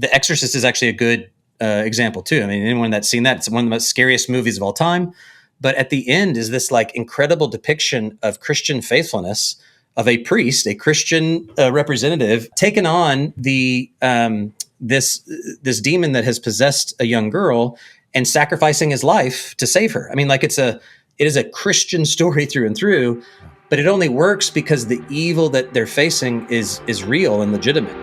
The Exorcist is actually a good example too. I mean, anyone that's seen that, it's one of the most scariest movies of all time. But at the end is this like incredible depiction of Christian faithfulness of a priest, a Christian representative, taking on this demon that has possessed a young girl and sacrificing his life to save her. I mean, like it is a Christian story through and through, but it only works because the evil that they're facing is real and legitimate.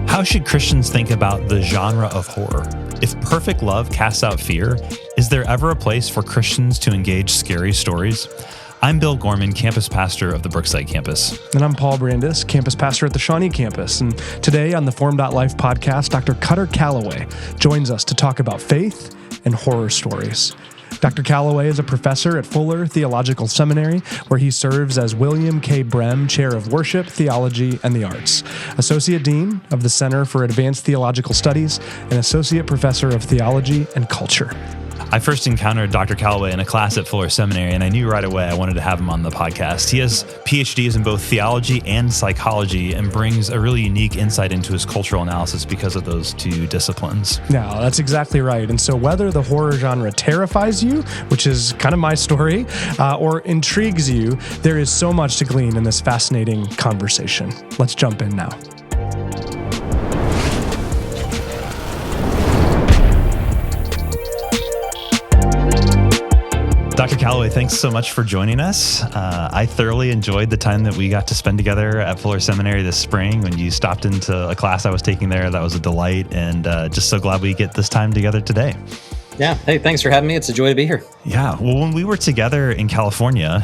How should Christians think about the genre of horror? If perfect love casts out fear, is there ever a place for Christians to engage scary stories? I'm Bill Gorman, campus pastor of the Brookside campus. And I'm Paul Brandis, campus pastor at the Shawnee campus. And today on the theFormed.life podcast, Dr. Kutter Callaway joins us to talk about faith and horror stories. Dr. Callaway is a professor at Fuller Theological Seminary, where he serves as William K. Brehm Chair of Worship, Theology, and the Arts, Associate Dean of the Center for Advanced Theological Studies, and Associate Professor of Theology and Culture. I first encountered Dr. Callaway in a class at Fuller Seminary, and I knew right away I wanted to have him on the podcast. He has PhDs in both theology and psychology and brings a really unique insight into his cultural analysis because of those two disciplines. Yeah, that's exactly right. And so whether the horror genre terrifies you, which is kind of my story, or intrigues you, there is so much to glean in this fascinating conversation. Let's jump in now. Dr. Callaway, thanks so much for joining us. I thoroughly enjoyed the time that we got to spend together at Fuller Seminary this spring. When you stopped into a class I was taking there, that was a delight, and just so glad we get this time together today. Yeah. Hey, thanks for having me. It's a joy to be here. Yeah. Well, when we were together in California,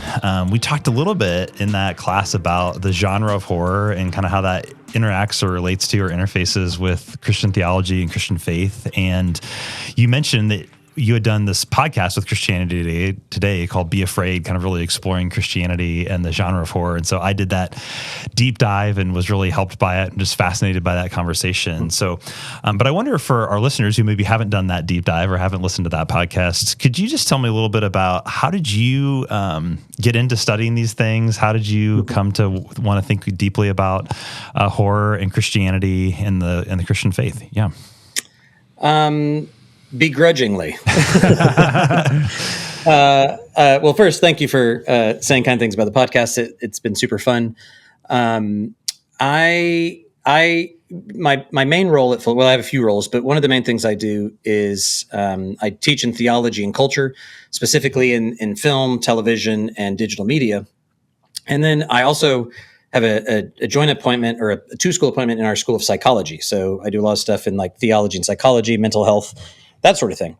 we talked a little bit in that class about the genre of horror and kind of how that interacts or relates to or interfaces with Christian theology and Christian faith. And you mentioned that you had done this podcast with Christianity Today called Be Afraid, kind of really exploring Christianity and the genre of horror. And so I did that deep dive and was really helped by it and just fascinated by that conversation. So, but I wonder for our listeners who maybe haven't done that deep dive or haven't listened to that podcast, could you just tell me a little bit about how did you get into studying these things? How did you come to want to think deeply about horror and Christianity and the Christian faith? Yeah. Begrudgingly. Well, first, thank you for saying kind things about the podcast. It's been super fun. My main role at Fuller, well, I have a few roles, but one of the main things I do is I teach in theology and culture, specifically in film, television, and digital media. And then I also have a joint appointment or a two-school appointment in our School of Psychology. So I do a lot of stuff in like theology and psychology, mental health, that sort of thing.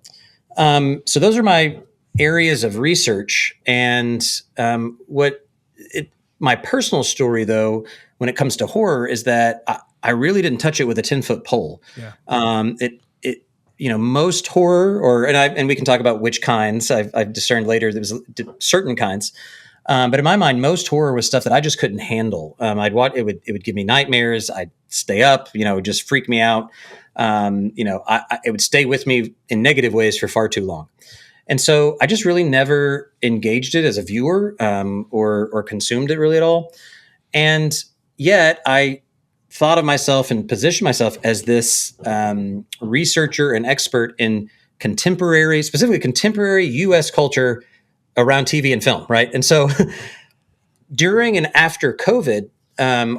So those are my areas of research. And my personal story, though, when it comes to horror, is that I really didn't touch it with a 10-foot pole. Yeah. Most horror, and we can talk about which kinds. I've discerned later there was certain kinds. But in my mind, most horror was stuff that I just couldn't handle. I'd watch it would give me nightmares. I'd stay up, it would just freak me out. It would stay with me in negative ways for far too long. And so I just really never engaged it as a viewer, or consumed it really at all. And yet I thought of myself and positioned myself as this researcher and expert in specifically contemporary U.S. culture around TV and film, right? And so during and after COVID,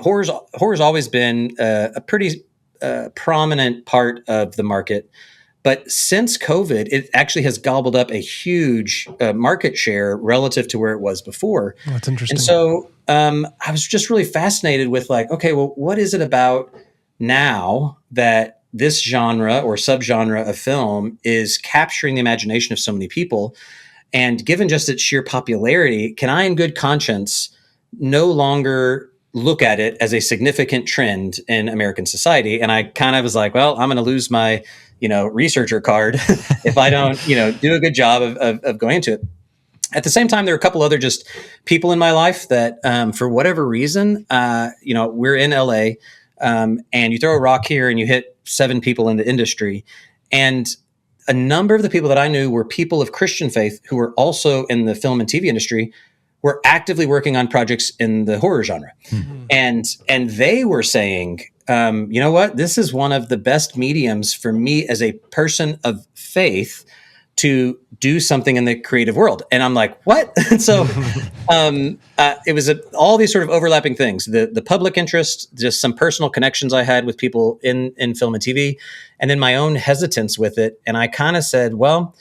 horror's always been a pretty prominent part of the market. But since COVID, it actually has gobbled up a huge market share relative to where it was before. Oh, that's interesting. And so I was just really fascinated with like, okay, well, what is it about now that this genre or subgenre of film is capturing the imagination of so many people? And given just its sheer popularity, can I in good conscience no longer look at it as a significant trend in American society? And I kind of was like, well, I'm going to lose my, researcher card if I don't, do a good job of going into it. At the same time, there are a couple other just people in my life that, for whatever reason, we're in LA, and you throw a rock here and you hit 7 people in the industry. And a number of the people that I knew were people of Christian faith who were also in the film and TV industry were actively working on projects in the horror genre. And they were saying, you know what, this is one of the best mediums for me as a person of faith to do something in the creative world. And I'm like, what? And so it was all these sort of overlapping things, the public interest, just some personal connections I had with people in film and TV, and then my own hesitance with it. And I kind of said, well,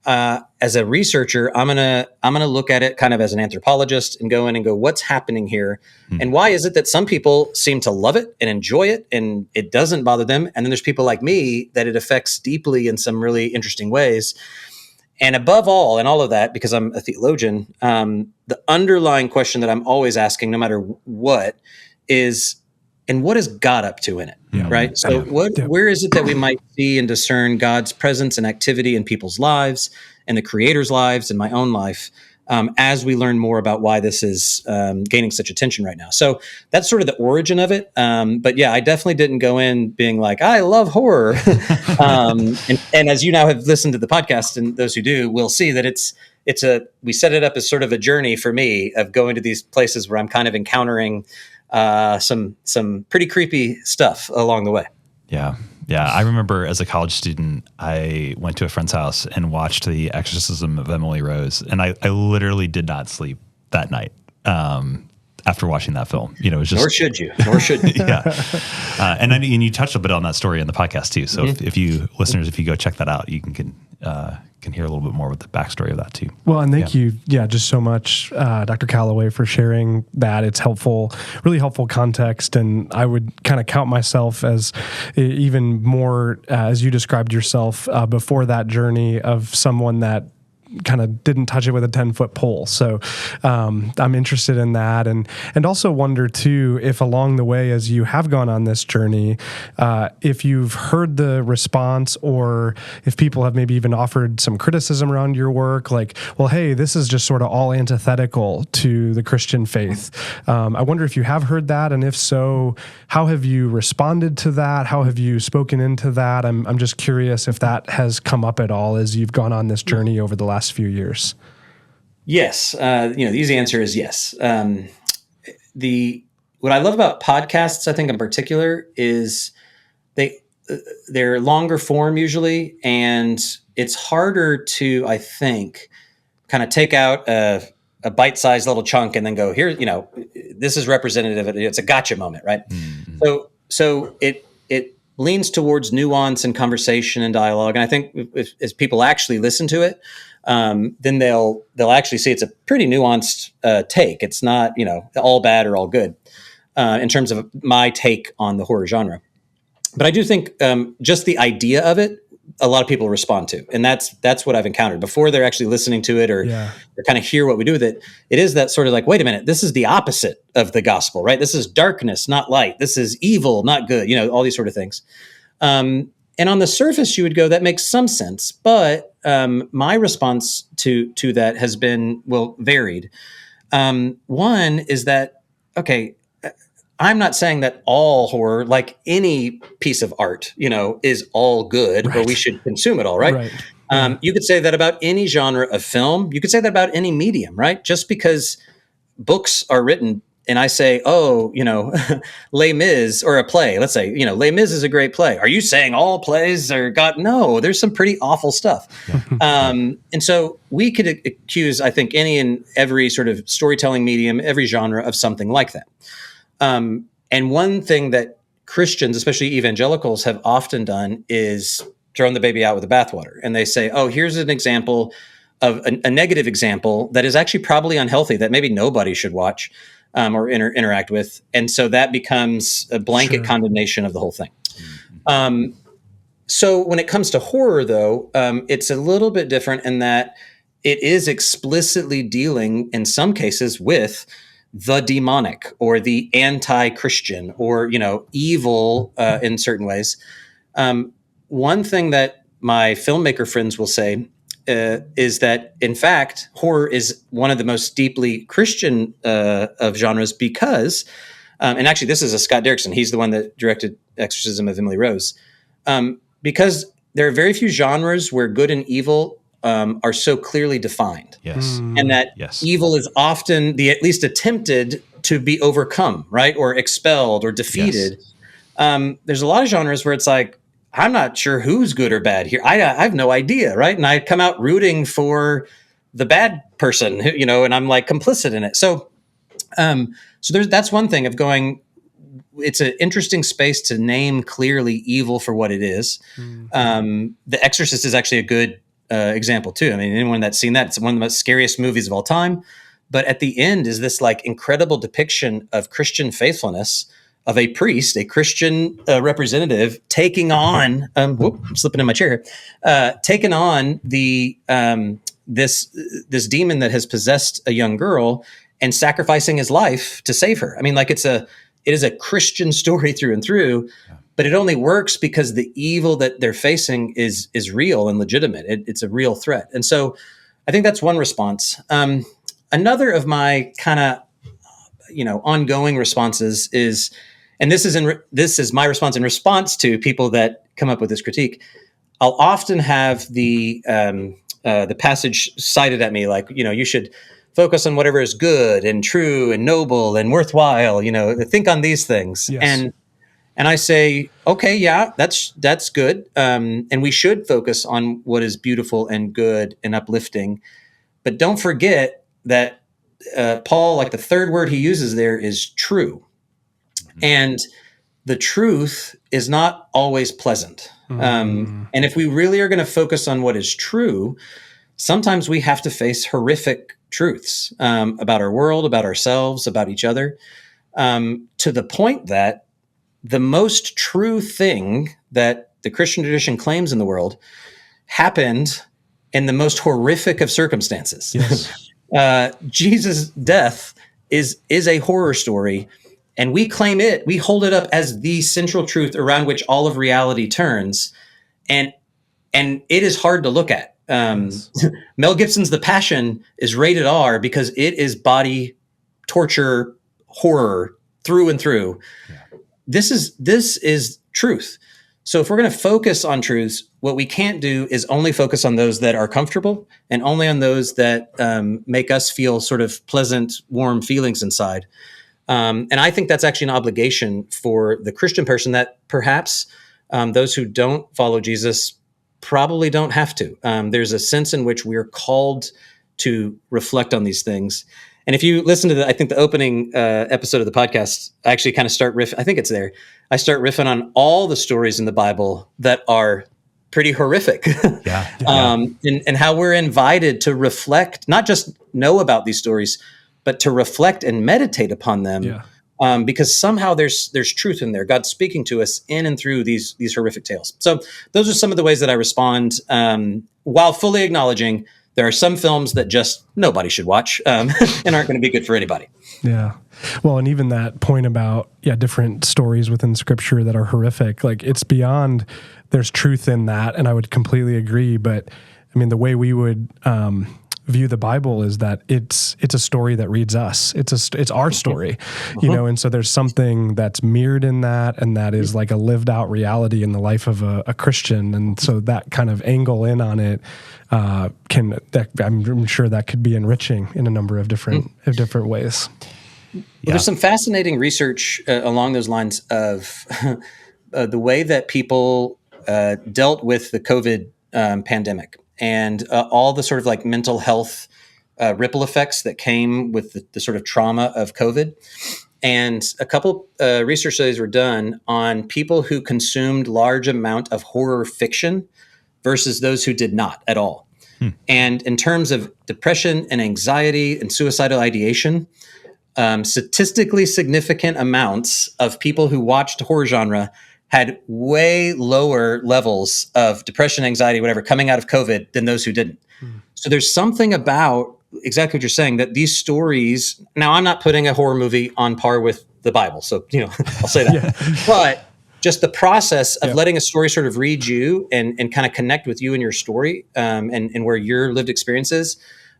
as a researcher, I'm gonna look at it kind of as an anthropologist and go in and go, what's happening here? And why is it that some people seem to love it and enjoy it and it doesn't bother them? And then there's people like me that it affects deeply in some really interesting ways. And above all, and all of that, because I'm a theologian, the underlying question that I'm always asking, no matter what, is, and what is God up to in it? Right? So where is it that we might see and discern God's presence and activity in people's lives and the Creator's lives and my own life, as we learn more about why this is gaining such attention right now? So that's sort of the origin of it. But yeah, I definitely didn't go in being like, I love horror. And as you now have listened to the podcast, and those who do will see that we set it up as sort of a journey for me of going to these places where I'm kind of encountering some pretty creepy stuff along the way. Yeah. I remember as a college student, I went to a friend's house and watched The Exorcism of Emily Rose, and I literally did not sleep that night after watching that film. It was just, nor should you. Yeah. And you touched a bit on that story in the podcast too. So if you listeners, if you go check that out, you can hear a little bit more with the backstory of that too. Well, and thank you, just so much, Dr. Callaway, for sharing that. It's helpful, really helpful context, and I would kind of count myself as even more, as you described yourself before that journey, of someone that kind of didn't touch it with a 10-foot pole. So I'm interested in that, and also wonder too, if along the way, as you have gone on this journey, if you've heard the response, or if people have maybe even offered some criticism around your work, like, well, hey, this is just sort of all antithetical to the Christian faith. I wonder if you have heard that, and if so, how have you responded to that? How have you spoken into that? I'm just curious if that has come up at all as you've gone on this journey over the last few years. Yes. The easy answer is yes. What I love about podcasts, I think in particular, is they're longer form usually, and it's harder to, I think, kind of take out a bite-sized little chunk and then go, here, this is representative. It's a gotcha moment, right? Mm-hmm. So it leans towards nuance and conversation and dialogue. And I think as people actually listen to it, then they'll actually see it's a pretty nuanced take. It's not, all bad or all good in terms of my take on the horror genre. But I do think just the idea of it, a lot of people respond to, and that's what I've encountered before they're actually listening to it or kind of hear what we do with it. It is that sort of like, wait a minute, this is the opposite of the gospel, right? This is darkness, not light. This is evil, not good. All these sort of things. And on the surface, you would go, that makes some sense. But my response to that has been, varied. One is that, okay, I'm not saying that all horror, like any piece of art, is all good, right, or we should consume it all, right? You could say that about any genre of film. You could say that about any medium, right? Just because books are written and I say, Les Mis, or a play, let's say, Les Mis is a great play. Are you saying all plays are God? No, there's some pretty awful stuff. And so we could accuse, I think, any and every sort of storytelling medium, every genre of something like that. And one thing that Christians, especially evangelicals, have often done is thrown the baby out with the bathwater. And they say, here's an example of a negative example that is actually probably unhealthy, that maybe nobody should watch or interact with. And so that becomes a blanket condemnation of the whole thing. So when it comes to horror, though, it's a little bit different in that it is explicitly dealing, in some cases, with the demonic or the anti-Christian or, evil in certain ways. One thing that my filmmaker friends will say is that, in fact, horror is one of the most deeply Christian of genres because, and actually this is a Scott Derrickson, he's the one that directed Exorcism of Emily Rose, because there are very few genres where good and evil are so clearly defined. Yes. And that Yes. evil is often at least attempted to be overcome, right? Or expelled or defeated. There's a lot of genres where it's like, I'm not sure who's good or bad here. I have no idea, right? And I come out rooting for the bad person, and I'm like complicit in it. So that's one thing of going. It's an interesting space to name clearly evil for what it is. The Exorcist is actually a good example too. I mean, anyone that's seen that, it's one of the most scariest movies of all time. But at the end is this like incredible depiction of Christian faithfulness of a priest, a Christian representative taking on, I'm slipping in my chair here, taking on the this demon that has possessed a young girl and sacrificing his life to save her. I mean, like it is a Christian story through and through, but it only works because the evil that they're facing is real and legitimate. It's a real threat. And so I think that's one response. Another of my kind of, ongoing responses is, and this is my response in response to people that come up with this critique. I'll often have the passage cited at me, like, you should focus on whatever is good and true and noble and worthwhile, think on these things. Yes. And I say, okay, yeah, that's good. And we should focus on what is beautiful and good and uplifting. But don't forget that Paul, like the third word he uses there is true. And the truth is not always pleasant. And if we really are going to focus on what is true, sometimes we have to face horrific truths about our world, about ourselves, about each other, to the point that the most true thing that the Christian tradition claims in the world happened in the most horrific of circumstances. Yes. Jesus' death is a horror story, and we claim it, we hold it up as the central truth around which all of reality turns, and it is hard to look at. Mel Gibson's The Passion is rated R because it is body torture horror through and through. This is truth. So if we're going to focus on truths, what we can't do is only focus on those that are comfortable and only on those that make us feel sort of pleasant, warm feelings inside. And I think that's actually an obligation for the Christian person that perhaps those who don't follow Jesus probably don't have to. There's a sense in which we're called to reflect on these things. And if you listen to I think the opening episode of the podcast, I actually kind of start I think it's there. I start riffing on all the stories in the Bible that are pretty horrific. And how we're invited to reflect, not just know about these stories, but to reflect and meditate upon them. Because somehow there's truth in there. God's speaking to us in and through these horrific tales. So those are some of the ways that I respond, while fully acknowledging there are some films that just nobody should watch and aren't going to be good for anybody. Yeah. Well, and even that point about, different stories within Scripture that are horrific, like it's beyond, there's truth in that, and I would completely agree. But I mean, the way we would view the Bible is that it's a story that reads us. It's our story, and so there's something that's mirrored in that, and that is like a lived out reality in the life of a Christian. And so that kind of angle in on it I'm sure that could be enriching in a number of different ways. Well, there's some fascinating research along those lines of the way that people dealt with the COVID pandemic. And all the sort of like mental health ripple effects that came with the sort of trauma of COVID. And a couple research studies were done on people who consumed large amount of horror fiction versus those who did not at all. And in terms of depression and anxiety and suicidal ideation, statistically significant amounts of people who watched horror genre had way lower levels of depression, anxiety, whatever, coming out of COVID than those who didn't. So there's something about exactly what you're saying, that these stories, now I'm not putting a horror movie on par with the Bible. So, I'll say that, but just the process of letting a story sort of read you and kind of connect with you and your story and where your lived experience is.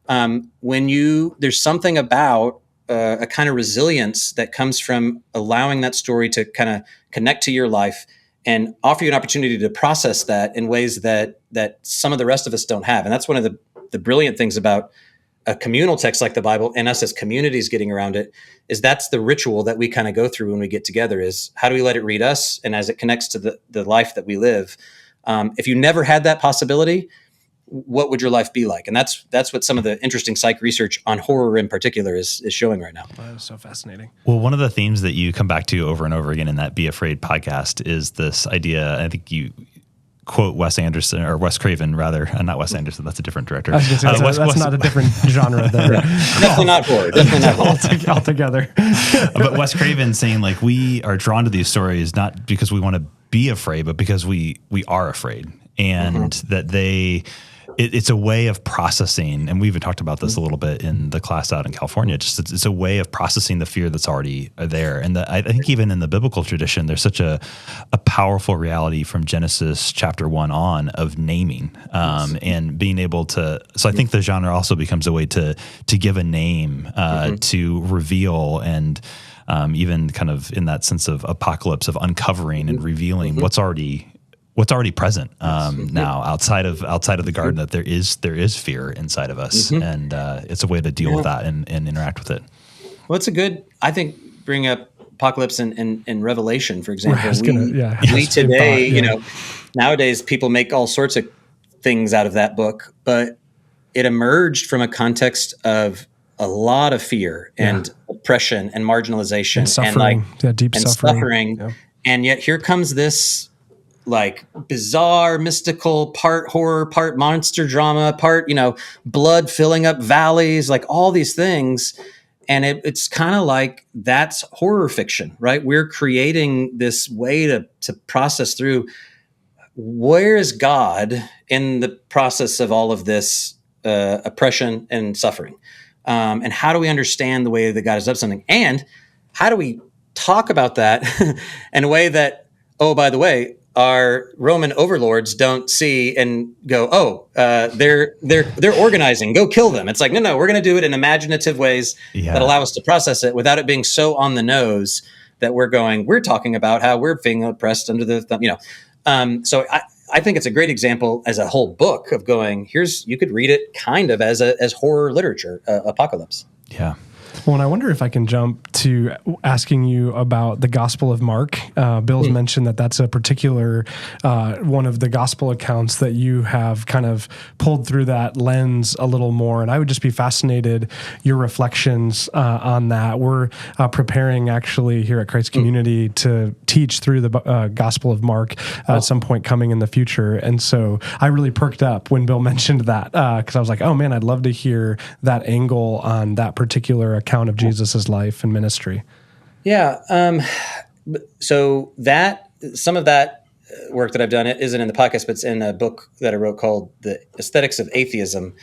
There's something about a kind of resilience that comes from allowing that story to kind of connect to your life and offer you an opportunity to process that in ways that some of the rest of us don't have. And that's one of the brilliant things about a communal text like the Bible and us as communities getting around it, is that's the ritual that we kind of go through when we get together, is how do we let it read us? And as it connects to the life that we live, if you never had that possibility, what would your life be like? And that's what some of the interesting psych research on horror in particular is showing right now. That is so fascinating. Well, one of the themes that you come back to over and over again in that Be Afraid podcast is this idea. I think you quote Wes Anderson, or Wes Craven rather, not Wes Anderson. That's a different director. I was gonna say, that's not a different genre there. Definitely not horror. Definitely not horror. Altogether. But Wes Craven saying like, we are drawn to these stories not because we want to be afraid, but because we are afraid, and that it's a way of processing, and we even talked about this a little bit in the class out in California. Just it's a way of processing the fear that's already there, and I think even in the biblical tradition, there's such a powerful reality from Genesis chapter 1 on of naming, and being able to. So I think the genre also becomes a way to give a name, to reveal, and even kind of in that sense of apocalypse, of uncovering and revealing what's already present now outside of the garden, that there is fear inside of us, and it's a way to deal with that and interact with it. Well, it's a good, I think, bring up apocalypse and Revelation, for example. We today, nowadays people make all sorts of things out of that book, but it emerged from a context of a lot of fear and oppression and marginalization and suffering, deep suffering. Yeah. And yet here comes this like bizarre, mystical, part horror, part monster drama, part, blood filling up valleys, like all these things. And it's kind of like that's horror fiction, right? We're creating this way to process through, where is God in the process of all of this oppression and suffering? And how do we understand the way that God is up something? And how do we talk about that in a way that, oh, by the way, our Roman overlords don't see and go, they're organizing, go kill them. It's like, no, we're going to do it in imaginative ways that allow us to process it without it being so on the nose that we're talking about how we're being oppressed under the thumb, So I think it's a great example as a whole book of going, you could read it kind of as horror literature, apocalypse. Yeah. Well, and I wonder if I can jump to asking you about the Gospel of Mark. Bill's mentioned that that's a particular one of the gospel accounts that you have kind of pulled through that lens a little more. And I would just be fascinated, your reflections on that. We're preparing actually here at Christ Community to teach through the Gospel of Mark at some point coming in the future. And so I really perked up when Bill mentioned that because I was like, oh man, I'd love to hear that angle on that particular account of Jesus's life and ministry. Yeah. So some of that work that I've done, it isn't in the podcast, but it's in a book that I wrote called The Aesthetics of Atheism,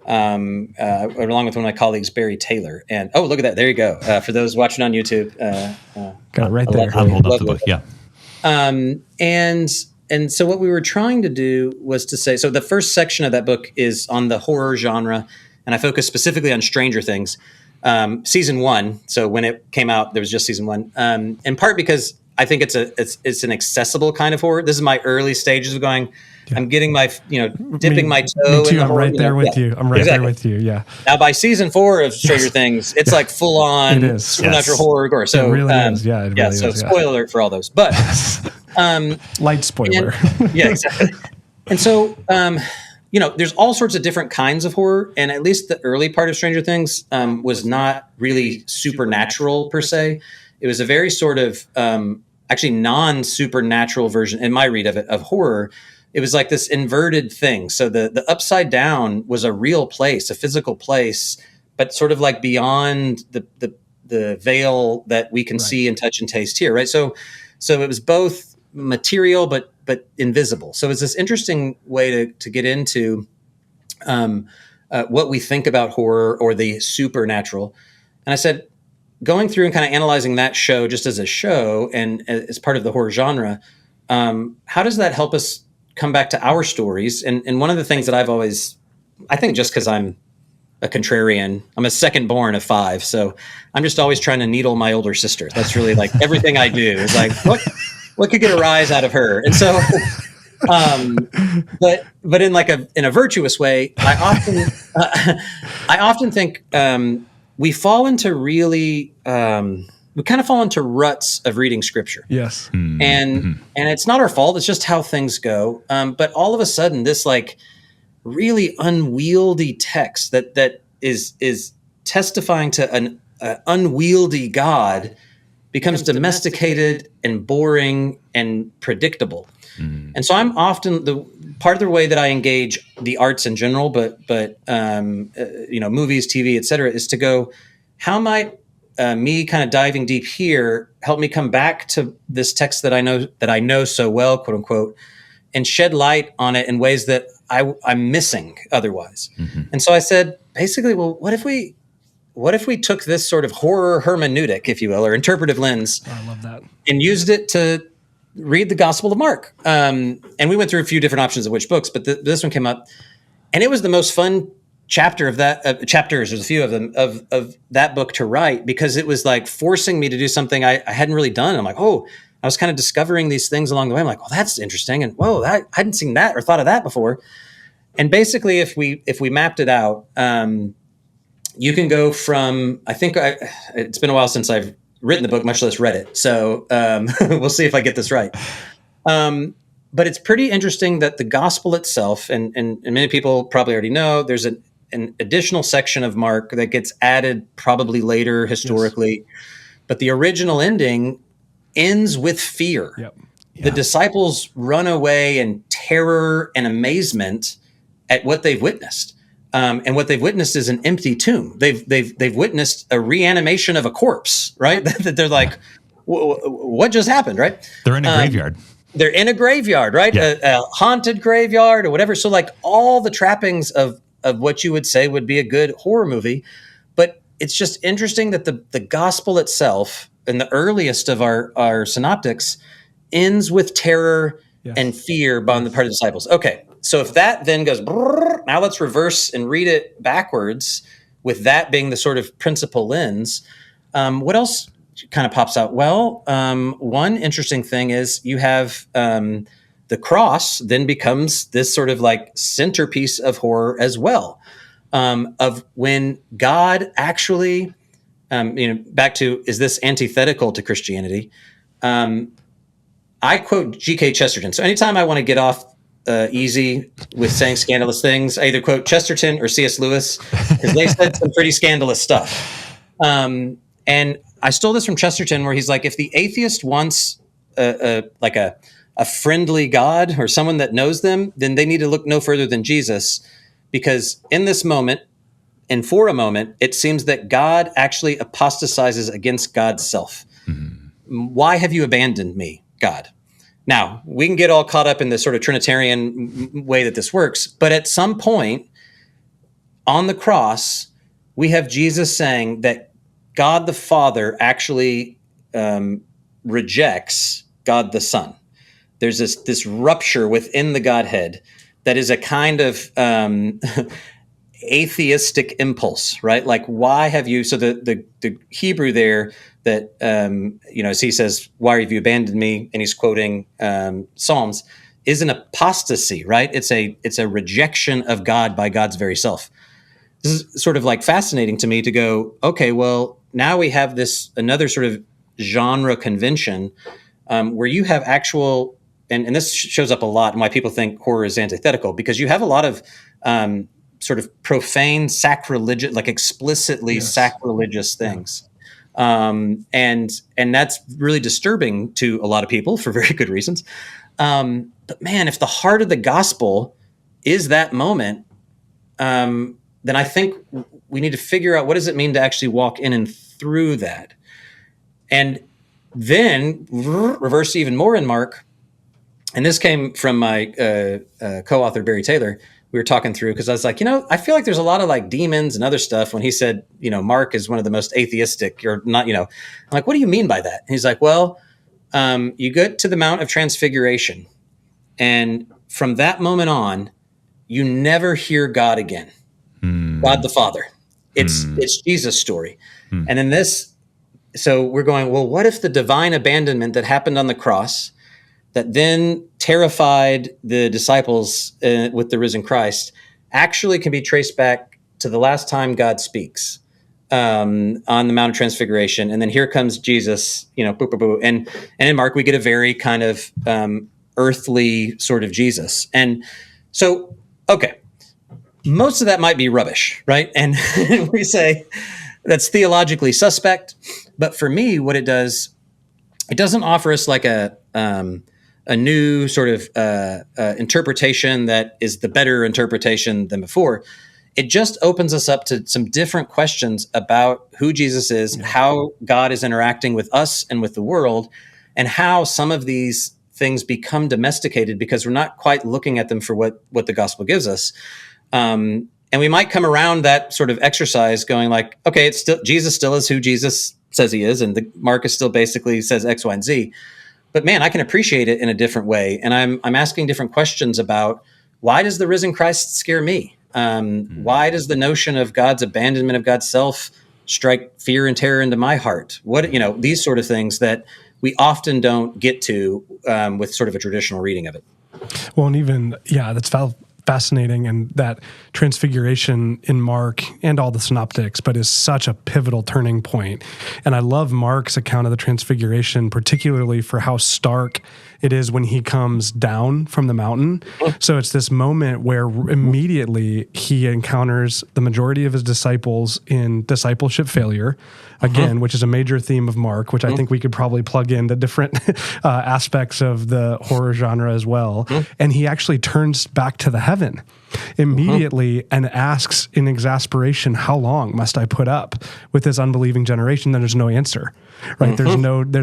along with one of my colleagues, Barry Taylor. And look at that. There you go. For those watching on YouTube. Got it right there. I'm holding up the book. Yeah. And so what we were trying to do was to say, so the first section of that book is on the horror genre, and I focus specifically on Stranger Things. Season 1. So when it came out, there was just season 1. In part because I think it's an accessible kind of horror. This is my early stages of going. I'm getting my dipping my toe. Me too. In the I'm horror, right there with you. I'm right there with you. Yeah. Now by season 4 of Stranger Things, it's like full on supernatural horror gore. So it really is. Yeah. It really so is, spoiler alert for all those, but light spoiler. Exactly. And so. There's all sorts of different kinds of horror, and at least the early part of Stranger Things was not really supernatural per se. It was a very sort of actually non-supernatural version, in my read of it, of horror. It was like this inverted thing. So the upside down was a real place, a physical place, but sort of like beyond the veil that we can see and touch and taste here, right? So it was both material, but invisible. So it's this interesting way to get into what we think about horror or the supernatural. And I said, going through and kind of analyzing that show just as a show and as part of the horror genre, how does that help us come back to our stories? And one of the things that I think just because I'm a contrarian, I'm a second born of 5. So I'm just always trying to needle my older sister. That's really like everything I do is like, what could get a rise out of her? And so, but in in a virtuous way, I often think we fall into we kind of fall into ruts of reading scripture. Yes. And it's not our fault. It's just how things go. But all of a sudden, this like really unwieldy text that is testifying to an unwieldy God becomes domesticated and boring and predictable. And so I'm often part of the way that I engage the arts in general, but movies, TV, et cetera, is to go, how might me kind of diving deep here help me come back to this text that I know so well, quote unquote, and shed light on it in ways that I'm missing otherwise. And so I said, basically, well, what if we took this sort of horror hermeneutic, if you will, or interpretive lens, I love that, and used it to read the Gospel of Mark? And we went through a few different options of which books, but this one came up, and it was the most fun chapter of that chapters. There's a few of them of that book to write, because it was like forcing me to do something I hadn't really done. I'm like, oh, I was kind of discovering these things along the way. I'm like, well, that's interesting, and whoa, I hadn't seen that or thought of that before. And basically, if we mapped it out, you can go from, I think it's been a while since I've written the book, much less read it. So we'll see if I get this right. But it's pretty interesting that the gospel itself, and many people probably already know, there's an additional section of Mark that gets added probably later historically. Yes. But the original ending ends with fear. Yep. Yeah. The disciples run away in terror and amazement at what they've witnessed. And what they've witnessed is an empty tomb. They've witnessed a reanimation of a corpse, right? That they're like, what just happened, right? They're in a graveyard. They're in a graveyard, right? Yeah. A haunted graveyard or whatever. So like all the trappings of what you would say would be a good horror movie. But it's just interesting that the gospel itself, in the earliest of our synoptics, ends with terror and fear on the part of the disciples. Okay. So if that then goes, now let's reverse and read it backwards, with that being the sort of principal lens. What else kind of pops out? Well, one interesting thing is you have the cross then becomes this sort of like centerpiece of horror as well, of when God actually, back to, is this antithetical to Christianity? I quote G.K. Chesterton. So anytime I want to get off easy with saying scandalous things, I either quote Chesterton or C.S. Lewis, because they said some pretty scandalous stuff. And I stole this from Chesterton, where he's like, if the atheist wants a friendly God or someone that knows them, then they need to look no further than Jesus, because in this moment, and for a moment, it seems that God actually apostatizes against God's self. Mm-hmm. Why have you abandoned me, God? Now, we can get all caught up in this sort of Trinitarian way that this works, but at some point on the cross, we have Jesus saying that God the Father actually rejects God the Son. There's this rupture within the Godhead that is a kind of atheistic impulse, right? Like, why have you? So the Hebrew there that as he says, "Why have you abandoned me?" and he's quoting Psalms, is an apostasy, right? It's a rejection of God by God's very self. This is sort of like fascinating to me to go, okay, well, now we have another sort of genre convention where you have actual, and this shows up a lot and why people think horror is antithetical, because you have a lot of sort of profane, sacrilegious, like explicitly sacrilegious things. And that's really disturbing to a lot of people for very good reasons. But man, if the heart of the gospel is that moment, then I think we need to figure out, what does it mean to actually walk in and through that? And then reverse even more in Mark. And this came from my co-author, Barry Taylor. We were talking through, because I was like, I feel like there's a lot of like demons and other stuff when he said, Mark is one of the most atheistic, or not, I'm like, what do you mean by that? And he's like, well, you get to the Mount of Transfiguration, and from that moment on, you never hear God again. God the Father. It's Jesus' story. And then so we're going, well, what if the divine abandonment that happened on the cross that then terrified the disciples with the risen Christ actually can be traced back to the last time God speaks on the Mount of Transfiguration. And then here comes Jesus, boo, boo, boo. And in Mark, we get a very kind of earthly sort of Jesus. And so, okay, most of that might be rubbish, right? And we say that's theologically suspect. But for me, what it does, it doesn't offer us like a new sort of interpretation that is the better interpretation than before. It just opens us up to some different questions about who Jesus is, how God is interacting with us and with the world, and how some of these things become domesticated because we're not quite looking at them for what the gospel gives us. And we might come around that sort of exercise going like, okay, it's still Jesus still is who Jesus says he is, and Marcus still basically says X, Y, and Z. But man, I can appreciate it in a different way. And I'm asking different questions about why does the risen Christ scare me? Why does the notion of God's abandonment of God's self strike fear and terror into my heart? These sort of things that we often don't get to with sort of a traditional reading of it. Well, and even, that's fascinating, and that transfiguration in Mark and all the synoptics, but is such a pivotal turning point. And I love Mark's account of the transfiguration, particularly for how stark it is when he comes down from the mountain. So it's this moment where immediately he encounters the majority of his disciples in discipleship failure, again, which is a major theme of Mark, which I think we could probably plug into different aspects of the horror genre as well. And he actually turns back to the heaven immediately and asks in exasperation, how long must I put up with this unbelieving generation? Then there's no answer, right? There's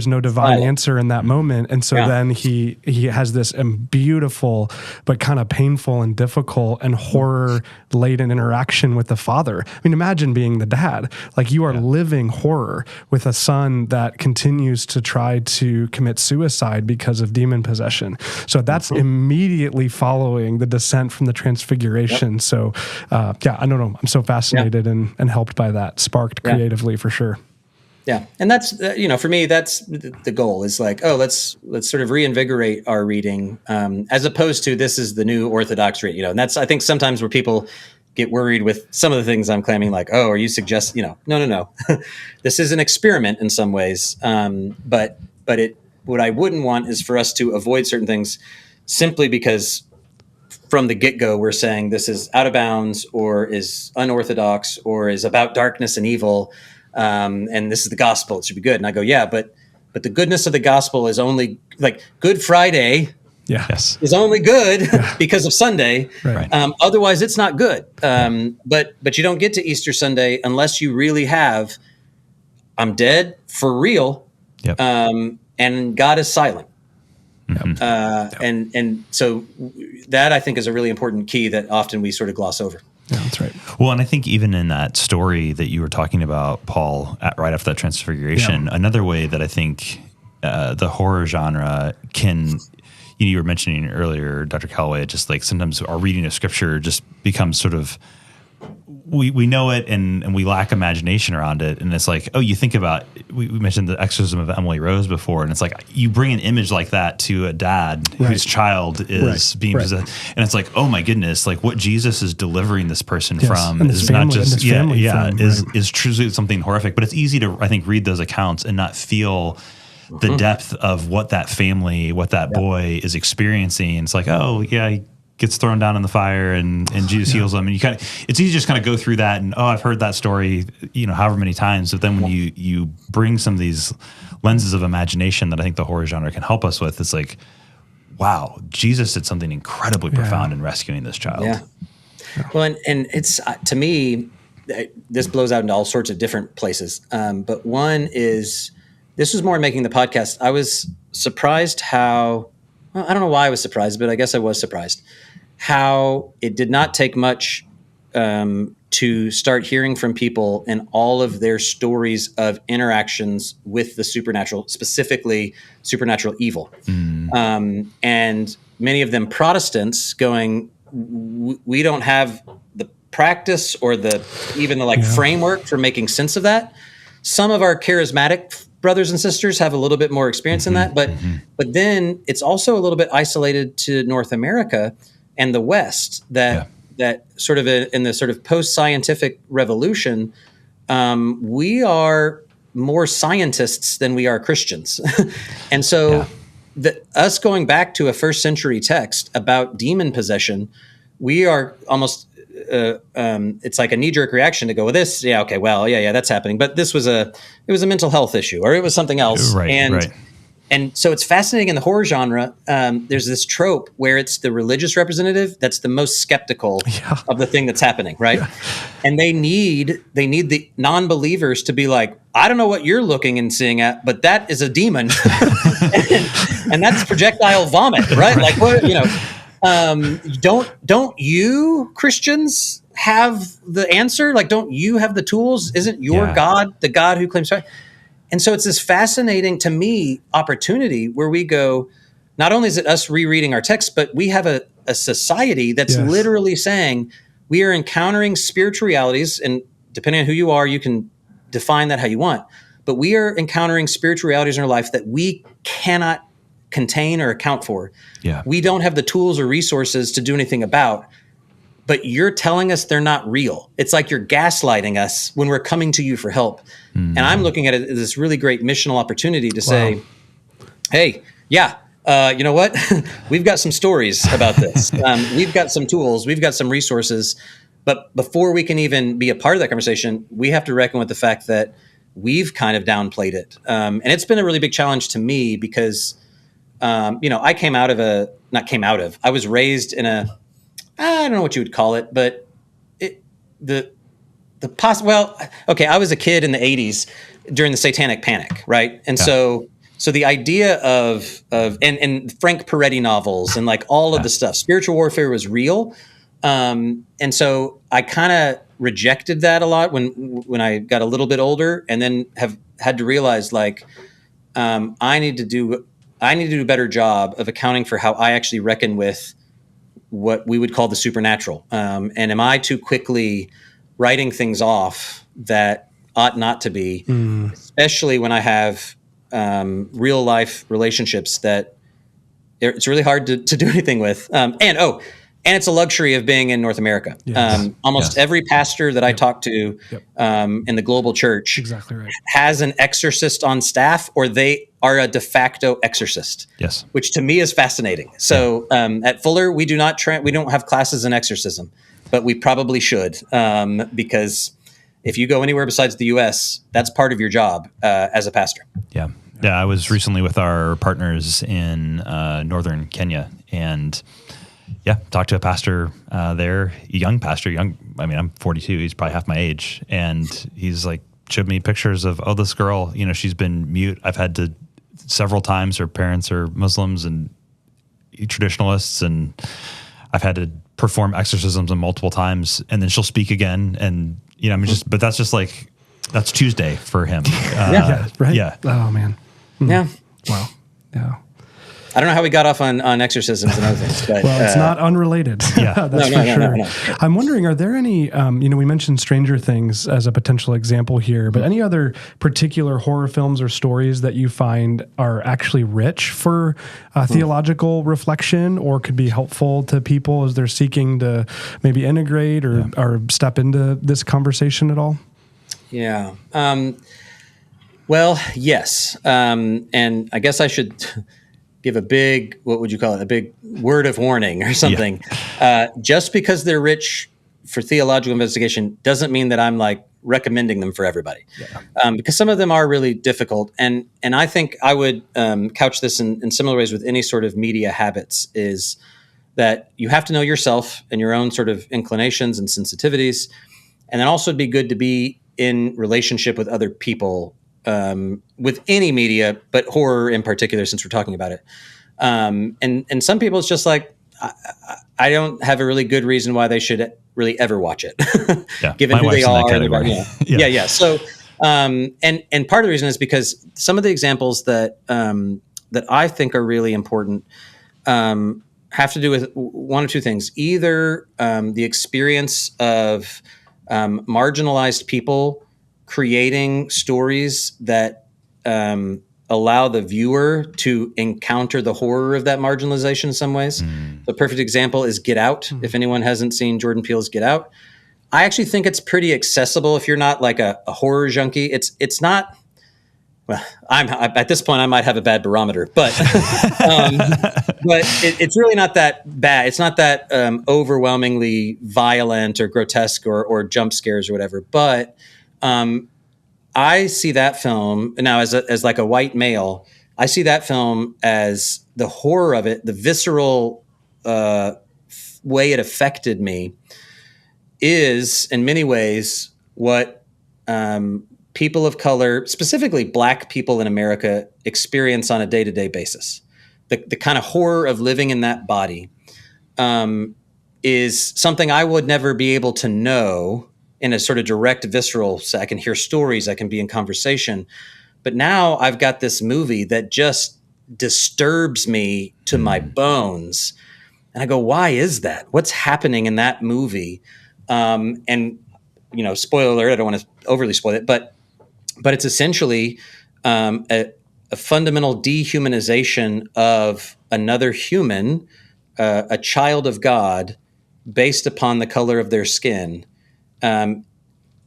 no divine answer in that moment. And so then he has this beautiful, but kind of painful and difficult and horror laden interaction with the father. I mean, imagine being the dad, like you are living horror with a son that continues to try to commit suicide because of demon possession. So that's immediately following the descent from the transfiguration. So, I don't know. I'm so fascinated and helped by that, sparked creatively for sure. Yeah. And that's, for me, that's the goal is like, let's sort of reinvigorate our reading as opposed to this is the new Orthodox reading, and that's, I think sometimes where people get worried with some of the things I'm claiming, like, are you suggesting, no. This is an experiment in some ways. But what I wouldn't want is for us to avoid certain things simply because from the get-go, we're saying this is out of bounds or is unorthodox or is about darkness and evil. And this is the gospel. It should be good. And I go, but the goodness of the gospel is only like Good Friday is only good because of Sunday. Right. Otherwise it's not good. But you don't get to Easter Sunday unless you really have, I'm dead for real. Yep. And God is silent. And so that I think is a really important key that often we sort of gloss over. Yeah, that's right. Well, and I think even in that story that you were talking about, Paul, right after that transfiguration, another way that I think the horror genre can, you were mentioning earlier, Dr. Callaway, just like sometimes our reading of scripture just becomes sort of, we know it and we lack imagination around it. And it's like, you think about, we mentioned the exorcism of Emily Rose before, and it's like you bring an image like that to a dad whose child is being possessed. And it's like, oh my goodness, like what Jesus is delivering this person from is not just, is truly something horrific, but it's easy to, I think, read those accounts and not feel the depth of what that family, what that boy is experiencing. It's like, he gets thrown down in the fire and Jesus heals him. And it's easy to just kind of go through that and, I've heard that story, however many times. But then when you bring some of these lenses of imagination that I think the horror genre can help us with, it's like, wow, Jesus did something incredibly profound in rescuing this child. Yeah. Well, and it's, to me, this blows out into all sorts of different places. But one is, this was more making the podcast. I was surprised how, I don't know why I was surprised, but I guess I was surprised how it did not take much to start hearing from people and all of their stories of interactions with the supernatural, specifically supernatural evil. And many of them Protestants going, we don't have the practice or even the framework for making sense of that. Some of our charismatic brothers and sisters have a little bit more experience in that, but then it's also a little bit isolated to North America and the West that sort of in the sort of post-scientific revolution, we are more scientists than we are Christians. And so us going back to a first century text about demon possession, we are almost, it's like a knee-jerk reaction to go with this. Yeah. Okay. Well, yeah, that's happening. But it was a mental health issue, or it was something else. Right. And so it's fascinating in the horror genre. There's this trope where it's the religious representative that's the most skeptical of the thing that's happening, right? Yeah. And they need the non-believers to be like, I don't know what you're looking and seeing at, but that is a demon, and that's projectile vomit, right? Like, what, don't you Christians have the answer? Like, don't you have the tools? Isn't your God the God who claims? And so it's this fascinating, to me, opportunity where we go, not only is it us rereading our text, but we have a society that's literally saying we are encountering spiritual realities, and depending on who you are, you can define that how you want, but we are encountering spiritual realities in our life that we cannot contain or account for. Yeah. We don't have the tools or resources to do anything about, but you're telling us they're not real. It's like you're gaslighting us when we're coming to you for help. And I'm looking at it as this really great missional opportunity to say, hey, you know what? We've got some stories about this. We've got some tools. We've got some resources. But before we can even be a part of that conversation, we have to reckon with the fact that we've kind of downplayed it. And it's been a really big challenge to me because, I was raised in I don't know what you would call it, but I was a kid in the 80s during the Satanic Panic, right? And so the idea of Frank Peretti novels and like all of the stuff, spiritual warfare was real. And so I kind of rejected that a lot when I got a little bit older, and then have had to realize like I need to do a better job of accounting for how I actually reckon with what we would call the supernatural. And am I too quickly writing things off that ought not to be, especially when I have real life relationships that it's really hard to do anything with. And it's a luxury of being in North America. Yes. Almost every pastor that I talk to in the global church has an exorcist on staff, or they are a de facto exorcist. Yes, which to me is fascinating. So at Fuller, we do not we don't have classes in exorcism, but we probably should, because if you go anywhere besides the U.S., that's part of your job as a pastor. Yeah. I was recently with our partners in northern Kenya, and talked to a pastor there, a young pastor. I'm 42. He's probably half my age. And he's like, showed me pictures of, this girl, she's been mute. I've had to several times, her parents are Muslims and traditionalists, and I've had to perform exorcisms multiple times, and then she'll speak again. And, but that's just like, that's Tuesday for him. Right. Yeah. Oh man. Yeah. Wow. Yeah. I don't know how we got off on exorcisms and other things, but it's not unrelated. That's for sure. No. I'm wondering, are there any, we mentioned Stranger Things as a potential example here, but any other particular horror films or stories that you find are actually rich for theological reflection, or could be helpful to people as they're seeking to maybe integrate or step into this conversation at all? Yeah. Well, yes. And I guess I should give a big, what would you call it? A big word of warning or something. Yeah. Just because they're rich for theological investigation doesn't mean that I'm like recommending them for everybody. Yeah. Because some of them are really difficult. And I think I would couch this in similar ways with any sort of media habits, is that you have to know yourself and your own sort of inclinations and sensitivities. And then also it'd be good to be in relationship with other people, with any media, but horror in particular, since we're talking about it. And some people, it's just like, I don't have a really good reason why they should really ever watch it, given who they are. So, and part of the reason is because some of the examples that I think are really important have to do with one of two things: either the experience of marginalized people creating stories that allow the viewer to encounter the horror of that marginalization in some ways. The perfect example is Get Out. If anyone hasn't seen Jordan Peele's Get Out, I actually think it's pretty accessible if you're not like a horror junkie. It's not. Well, at this point I might have a bad barometer, but it's really not that bad. It's not that overwhelmingly violent or grotesque or jump scares or whatever. But I see that film now as like a white male. I see that film as the horror of it, the visceral way it affected me is in many ways what people of color, specifically Black people in America, experience on a day-to-day basis. The kind of horror of living in that body is something I would never be able to know in a sort of direct, visceral. So I can hear stories, I can be in conversation. But now I've got this movie that just disturbs me to my bones. And I go, why is that? What's happening in that movie? And, spoiler alert, I don't want to overly spoil it, but it's essentially a fundamental dehumanization of another human, a child of God, based upon the color of their skin,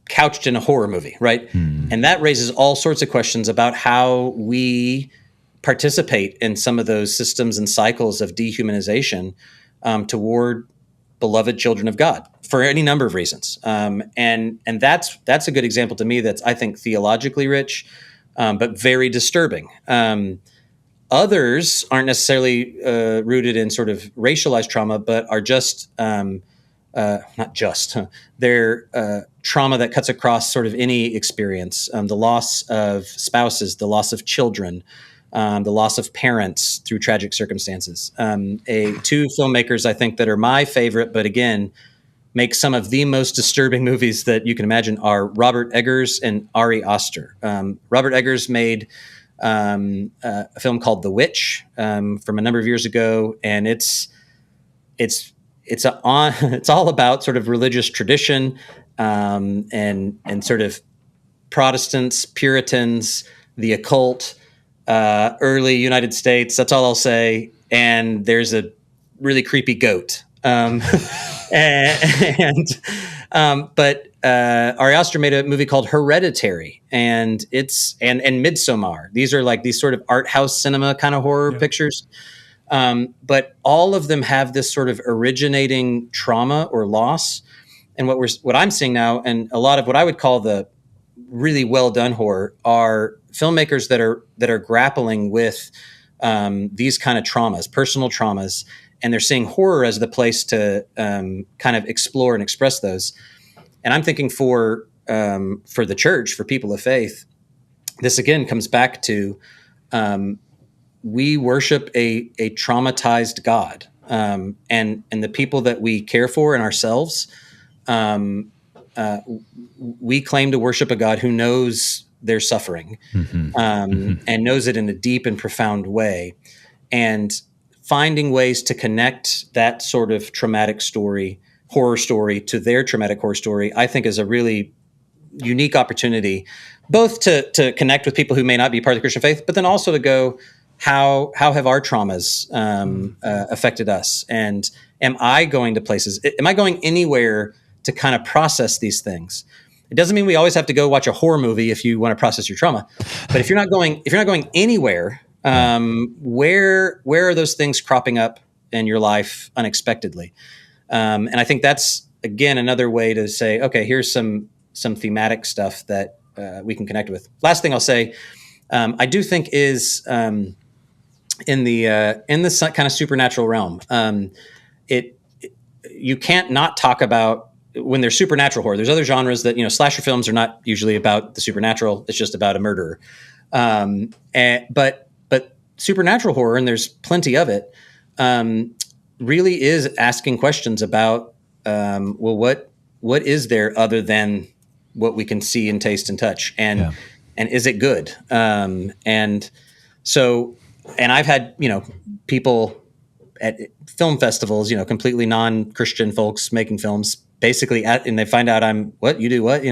couched in a horror movie, right? And that raises all sorts of questions about how we participate in some of those systems and cycles of dehumanization toward beloved children of God for any number of reasons. And that's a good example to me that's, I think, theologically rich, but very disturbing. Others aren't necessarily rooted in sort of racialized trauma, but are just, not just, they're trauma that cuts across sort of any experience, the loss of spouses, the loss of children, the loss of parents through tragic circumstances. Two filmmakers, I think, that are my favorite, but again, make some of the most disturbing movies that you can imagine are Robert Eggers and Ari Aster. Robert Eggers made a film called The Witch from a number of years ago, and it's all about sort of religious tradition and sort of Protestants, Puritans, the occult, early United States. That's all I'll say. And there's a really creepy goat. But Ari Aster made a movie called Hereditary, and Midsommar. These are like these sort of art house cinema kind of horror pictures. But all of them have this sort of originating trauma or loss. And what I'm seeing now, and a lot of what I would call the really well done horror, are filmmakers that are grappling with these kind of traumas, personal traumas, and they're seeing horror as the place to kind of explore and express those. And I'm thinking for the church, for people of faith, this again comes back to we worship a traumatized God, and the people that we care for and ourselves. We claim to worship a God who knows their suffering, and knows it in a deep and profound way, and finding ways to connect that sort of traumatic story, horror story, to their traumatic horror story, I think is a really unique opportunity, both to connect with people who may not be part of the Christian faith, but then also to go, how have our traumas affected us? And am I going to places? Am I going anywhere to kind of process these things? It doesn't mean we always have to go watch a horror movie if you want to process your trauma. But if you're not going anywhere, where are those things cropping up in your life unexpectedly? And I think that's, again, another way to say, okay, here's some thematic stuff that we can connect with. Last thing I'll say, I do think is in the kind of supernatural realm, you can't not talk about when there's supernatural horror. There's other genres that, slasher films are not usually about the supernatural. It's just about a murderer. But supernatural horror, and there's plenty of it, really is asking questions about, what is there other than what we can see and taste and touch, and is it good? And I've had people at film festivals, completely non-Christian folks making films, basically, and they find out I'm what you do, what,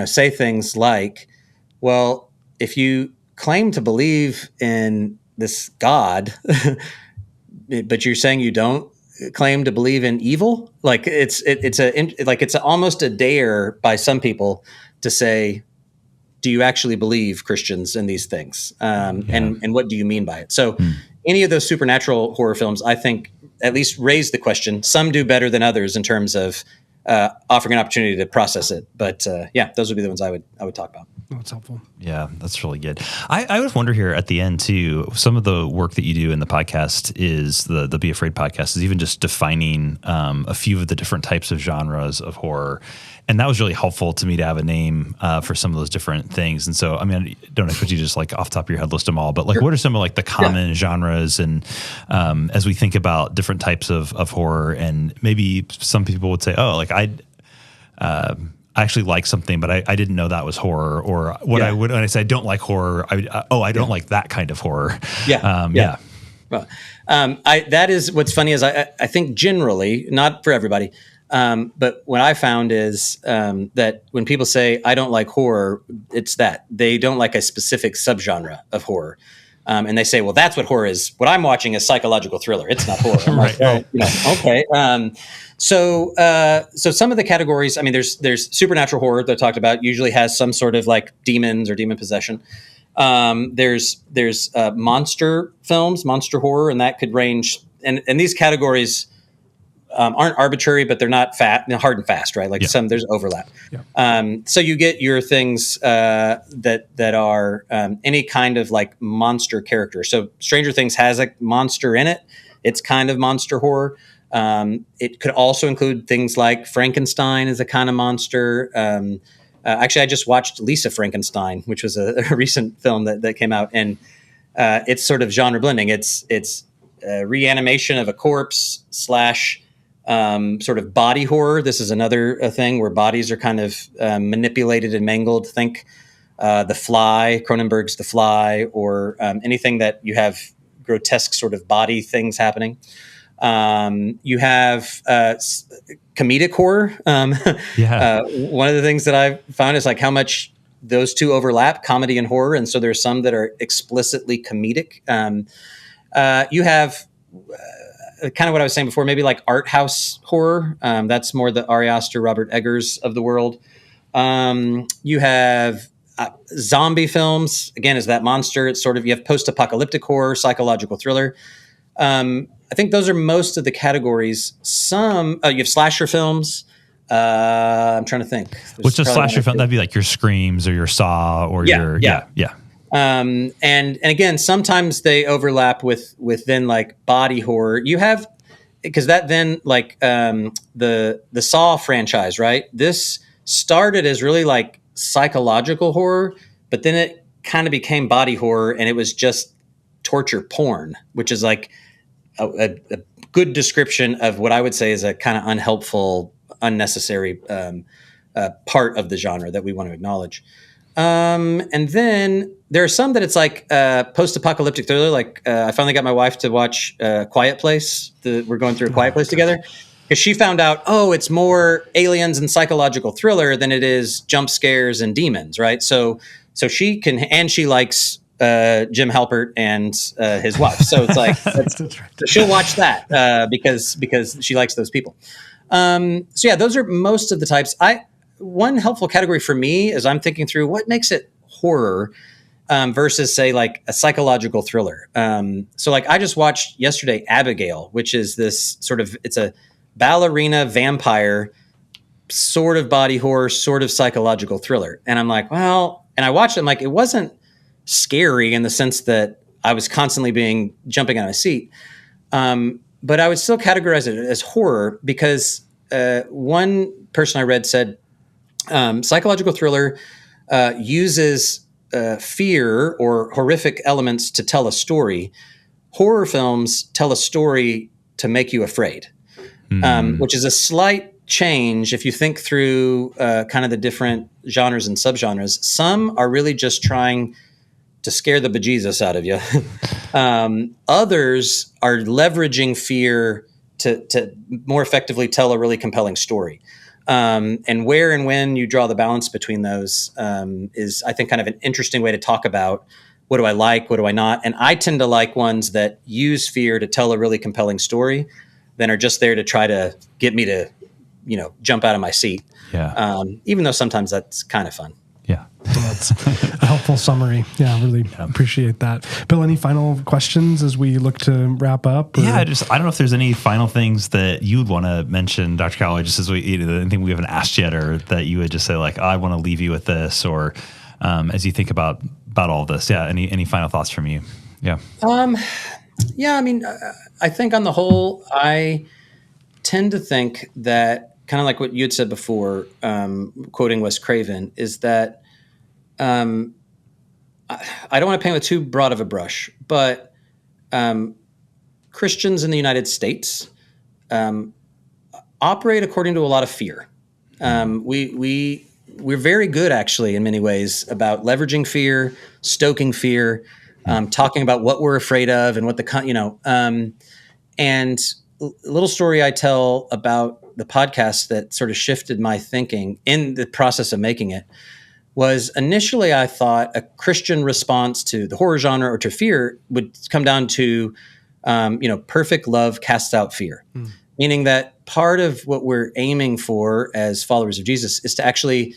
say things like, well, if you claim to believe in this God, but you're saying you don't claim to believe in evil, like it's almost a dare by some people to say, do you actually believe, Christians, in these things? And what do you mean by it? So any of those supernatural horror films, I think, at least raise the question. Some do better than others in terms of offering an opportunity to process it. But those would be the ones I would talk about. That's helpful. Yeah, that's really good. I would wonder here at the end too, some of the work that you do in the podcast is the Be Afraid podcast is even just defining a few of the different types of genres of horror. And that was really helpful to me to have a name for some of those different things. And so, I mean, I don't expect you to just like off the top of your head list them all, but like, Sure. What are some of like the common genres? And as we think about different types of horror, and maybe some people would say, oh, like I actually like something, but I didn't know that was horror. Or what I would, when I say I don't like horror, I don't like that kind of horror. Well, that is what's funny is I think generally, not for everybody, but what I found is that when people say I don't like horror, it's that they don't like a specific subgenre of horror. And they say, well, that's what horror is. What I'm watching is psychological thriller. It's not horror. I'm like, well, okay. So some of the categories, I mean, there's supernatural horror that I talked about, usually has some sort of like demons or demon possession. There's monster films, monster horror, and that could range. And these categories aren't arbitrary, but they're not hard and fast, right? Like there's overlap. Yeah. So you get your things that are any kind of like monster character. So Stranger Things has a monster in it. It's kind of monster horror. It could also include things like Frankenstein is a kind of monster. Actually, I just watched Lisa Frankenstein, which was a recent film that came out, and it's sort of genre blending. It's reanimation of a corpse / sort of body horror. This is another thing where bodies are kind of manipulated and mangled. Think The Fly, Cronenberg's The Fly, or anything that you have grotesque sort of body things happening. You have comedic horror. One of the things that I've found is like how much those two overlap, comedy and horror. And so there's some that are explicitly comedic. You have kind of what I was saying before, maybe like art house horror. That's more the Ari Aster, Robert Eggers of the world. You have zombie films. Again, is that monster? It's sort of, you have post-apocalyptic horror, psychological thriller. I think those are most of the categories. Some you have slasher films. I'm trying to think. What's a slasher film? That'd be like your Screams or your Saw or your And again, sometimes they overlap with then like body horror. You have, because that then like the Saw franchise, right? This started as really like psychological horror, but then it kind of became body horror, and it was just torture porn, which is like a good description of what I would say is a kind of unhelpful, unnecessary part of the genre that we want to acknowledge. And then there are some that it's like post-apocalyptic thriller. Like I finally got my wife to watch Quiet Place. We're going through a Quiet Place together because she found out, it's more aliens and psychological thriller than it is jump scares and demons, right? So she can, and she likes Jim Halpert and his wife. So it's like she'll watch that because she likes those people. Those are most of the types. One helpful category for me is I'm thinking through what makes it horror versus say like a psychological thriller. So like I just watched yesterday Abigail, which is this sort of, it's a ballerina vampire sort of body horror, sort of psychological thriller. And I'm like, well, and I watched it, I'm like, it wasn't scary in the sense that I was constantly jumping on a seat. But I would still categorize it as horror because one person I read said psychological thriller uses fear or horrific elements to tell a story. Horror films tell a story to make you afraid, which is a slight change if you think through kind of the different genres and subgenres. Some are really just trying to scare the bejesus out of you. Others are leveraging fear to more effectively tell a really compelling story. And where and when you draw the balance between those is, I think, kind of an interesting way to talk about what do I like, what do I not. And I tend to like ones that use fear to tell a really compelling story than are just there to try to get me to, jump out of my seat. Yeah. Even though sometimes that's kind of fun. Yeah. That's a helpful summary. Yeah, really appreciate that. Bill, any final questions as we look to wrap up? Or? Yeah, I don't know if there's any final things that you'd want to mention, Dr. Callaway, just as anything we haven't asked yet, or that you would just say like, I want to leave you with this, or as you think about all this. Yeah. Any final thoughts from you? Yeah. Yeah. I mean, I think on the whole, I tend to think that, kind of like what you had said before, quoting Wes Craven, is that I don't want to paint with too broad of a brush, but Christians in the United States operate according to a lot of fear. We're very good, actually, in many ways, about leveraging fear, stoking fear, talking about what we're afraid of and what and a little story I tell about the podcast that sort of shifted my thinking in the process of making it was, initially I thought a Christian response to the horror genre or to fear would come down to, perfect love casts out fear, meaning that part of what we're aiming for as followers of Jesus is to actually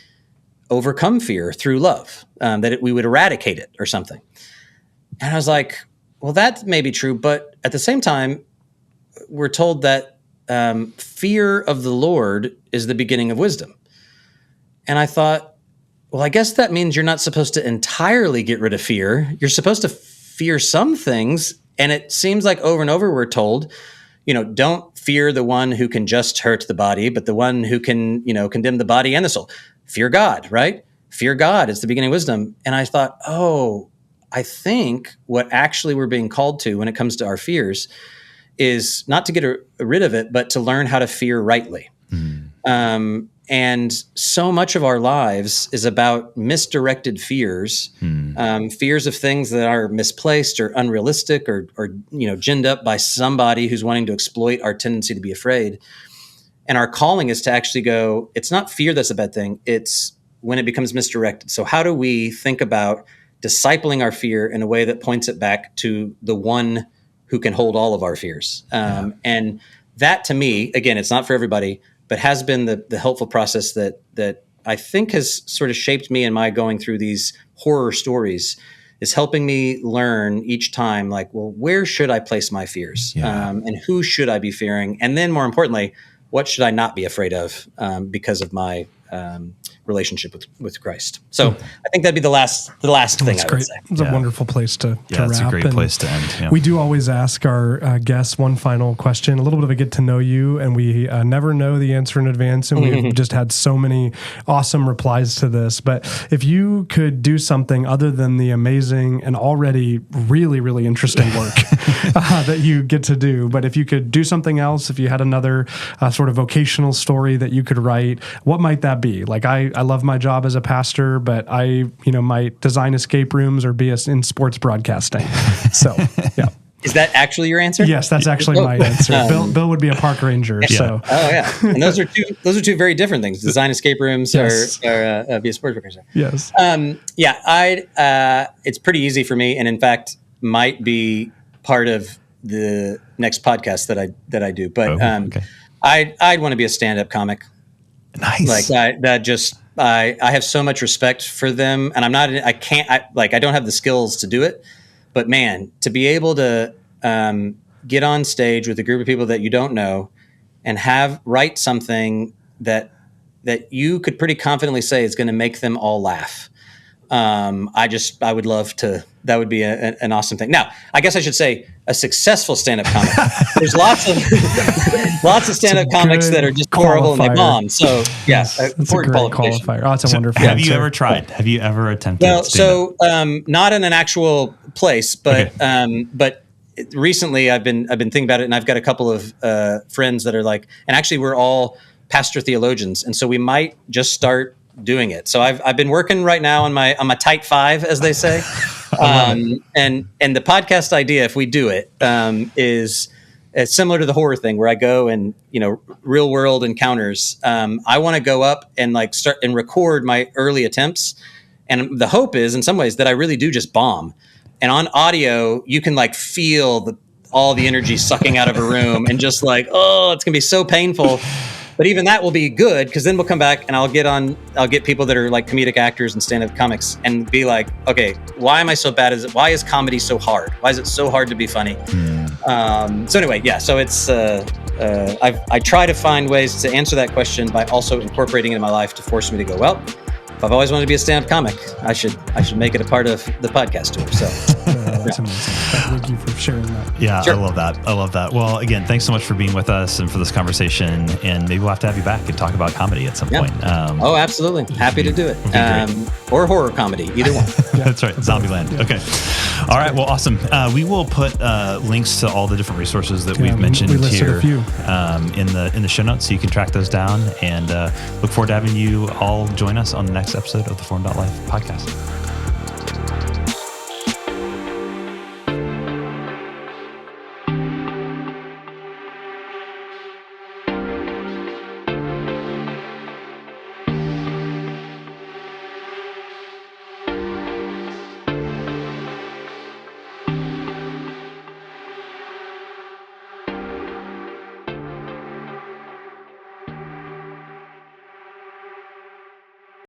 overcome fear through love, that we would eradicate it or something. And I was like, well, that may be true, but at the same time, we're told that fear of the Lord is the beginning of wisdom. And I thought, well, I guess that means you're not supposed to entirely get rid of fear. You're supposed to fear some things. And it seems like over and over we're told, don't fear the one who can just hurt the body, but the one who can, condemn the body and the soul. Fear God, right? Fear God is the beginning of wisdom. And I thought, I think what actually we're being called to when it comes to our fears is not to get rid of it, but to learn how to fear rightly. And so much of our lives is about misdirected fears, fears of things that are misplaced or unrealistic or ginned up by somebody who's wanting to exploit our tendency to be afraid. And our calling is to actually go, it's not fear that's a bad thing. It's when it becomes misdirected. So how do we think about discipling our fear in a way that points it back to the one who can hold all of our fears? And that, to me, again, it's not for everybody, but has been the helpful process that I think has sort of shaped me in my going through these horror stories, is helping me learn each time, like, well, where should I place my fears? And who should I be fearing? And then more importantly, what should I not be afraid of because of my relationship with Christ? So I think that'd be the last thing I would say. It's a wonderful place to wrap. It's a great place to end. Yeah. We do always ask our guests one final question, a little bit of a get to know you, and we never know the answer in advance, and we've just had so many awesome replies to this. But if you could do something other than the amazing and already really, really interesting work that you get to do, but if you could do something else, if you had another sort of vocational story that you could write, what might that be? Like, I love my job as a pastor, but I might design escape rooms or be in sports broadcasting. So, yeah. Is that actually your answer? Yes, that's actually my answer. Bill would be a park ranger. Yeah. So. Oh yeah, and those are two very different things. Design escape rooms or be a sports broadcaster. Yes. It's pretty easy for me, and in fact, might be part of the next podcast that I do. But I'd want to be a stand-up comic. Nice. Like I have so much respect for them, and I don't have the skills to do it, but man, to be able to get on stage with a group of people that you don't know and write something that you could pretty confidently say is going to make them all laugh. I would love to. That would be an awesome thing. Now, I guess I should say a successful stand-up comic. There's lots of stand-up comics that are just horrible and they bomb. So yeah, important qualifier. Oh, it's a wonderful. Have you ever tried? Have you ever attempted? Well, so not in an actual place, but but recently I've been thinking about it, and I've got a couple of friends that are like, and actually we're all pastor theologians, and so we might just start doing it. So I've been working right now on my tight five, as they say. And the podcast idea, if we do it, is It's similar to the horror thing where I go and, real world encounters. I want to go up and like start and record my early attempts. And the hope is in some ways that I really do just bomb. And on audio, you can like feel all the energy sucking out of a room and just like, oh, it's going to be so painful. But even that will be good because then we'll come back and I'll get people that are like comedic actors and stand-up comics and be like, okay, why am I so bad at it? Why is comedy so hard? Why is it so hard to be funny? So anyway, yeah. So it's I try to find ways to answer that question by also incorporating it in my life to force me to go, well, if I've always wanted to be a stand-up comic, I should make it a part of the podcast tour. So that's amazing. Thank you for sharing that. Yeah, sure. I love that. Well, again, thanks so much for being with us and for this conversation. And maybe we'll have to have you back and talk about comedy at some point. Oh, absolutely. Happy to do it. Or horror comedy, either one. That's right. Zombieland. Yeah. Okay. All right. Well, awesome. We will put links to all the different resources that we've mentioned here in the show notes, so you can track those down. And look forward to having you all join us on the next episode of the theFormed.life podcast.